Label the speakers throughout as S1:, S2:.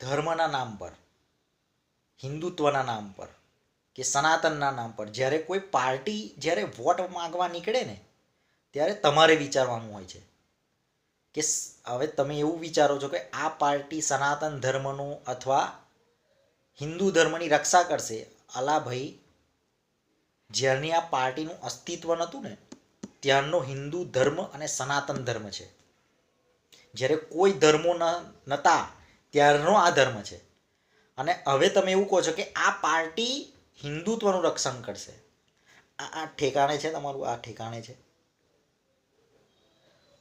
S1: ધર્મના નામ પર, હિન્દુત્વના નામ પર કે સનાતનના નામ પર જ્યારે કોઈ પાર્ટી જ્યારે વોટ માગવા નીકળે ને ત્યારે તમારે વિચારવાનું હોય છે કે હવે તમે એવું વિચારો છો કે આ પાર્ટી સનાતન ધર્મનું અથવા હિન્દુ ધર્મની રક્ષા કરશે. અલા ભાઈ, જ્યારની આ પાર્ટીનું અસ્તિત્વ નહોતું ને ત્યારનો હિન્દુ ધર્મ અને સનાતન ધર્મ છે. જ્યારે કોઈ ધર્મો નહોતા ત્યારનો આ ધર્મ છે. અને હવે તમે એવું કહો છો કે આ પાર્ટી હિન્દુત્વનું રક્ષણ કરશે. આ ઠેકાણે છે તમારું? આ ઠેકાણે છે?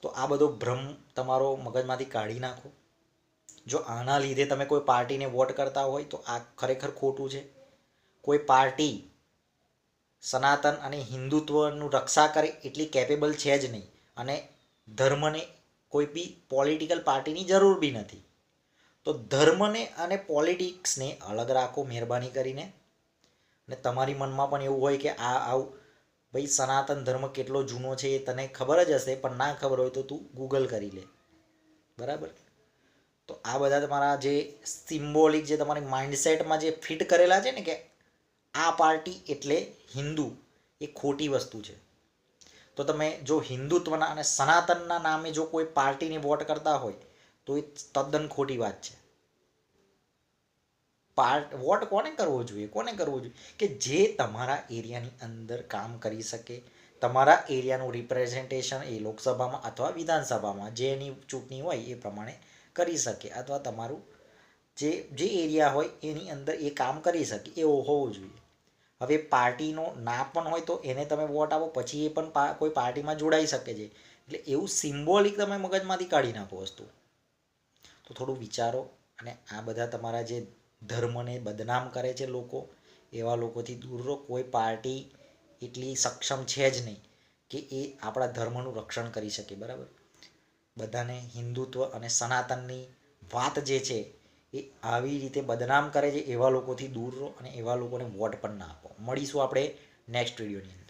S1: તો આ બધો ભ્રમ તમારો મગજમાંથી કાઢી નાખો. જો આના લીધે તમે કોઈ પાર્ટીને વોટ કરતા હોય તો આ ખરેખર ખોટું છે. કોઈ પાર્ટી સનાતન અને હિન્દુત્વનું રક્ષા કરે એટલી કેપેબલ છે જ નહીં. અને ધર્મને કોઈ બી પોલિટિકલ પાર્ટીની જરૂર બી નથી. તો ધર્મને અને પોલિટિક્સને અલગ રાખો મહેરબાની કરીને. અને તમારી મનમાં પણ એવું હોય કે આવું ભાઈ સનાતન ધર્મ કેટલો જૂનો છે એ તને ખબર જ હશે, પણ ના ખબર હોય તો તું ગૂગલ કરી લે. બરાબર? તો આ બધા તમારા જે સિમ્બોલિક જે તમારી માઇન્ડસેટમાં જે ફિટ કરેલા છે ને કે આ પાર્ટી એટલે હિન્દુ, એ ખોટી વસ્તુ છે. તો તમે જો હિન્દુત્વના અને સનાતનના નામે જો કોઈ પાર્ટીને વોટ કરતા હોય તો એ તદ્દન ખોટી વાત છે. વોટ કોને કરવો જોઈએ? કોને કરવો જોઈએ? કે જે તમારા એરિયાની અંદર કામ કરી શકે, તમારા એરિયાનું રિપ્રેઝન્ટેશન એ લોકસભામાં અથવા વિધાનસભામાં જેની ચૂંટણી હોય એ પ્રમાણે કરી શકે, અથવા તમારું જે એરિયા હોય એની અંદર એ કામ કરી શકે એવો હોવો જોઈએ. હવે પાર્ટીનો ના પણ હોય તો એને તમે વોટ આપો પછી એ પણ કોઈ પાર્ટીમાં જોડાઈ શકે છે. એટલે એવું સિમ્બોલિક તમે મગજમાંથી કાઢી નાખો વસ્તુ. તો થોડું વિચારો. અને આ બધા તમારા જે ધર્મને બદનામ કરે છે લોકો, એવા લોકોથી દૂર રહો. કોઈ પાર્ટી એટલી સક્ષમ છે જ નહીં કે એ આપણા ધર્મનું રક્ષણ કરી શકે. બરાબર? બધાને હિન્દુત્વ અને સનાતનની વાત જે છે એ આવી રીતે બદનામ કરે છે એવા લોકોથી દૂર રહો અને એવા લોકોને વોટ પણ ના આપો. મળીશું આપણે નેક્સ્ટ વિડીયોની અંદર.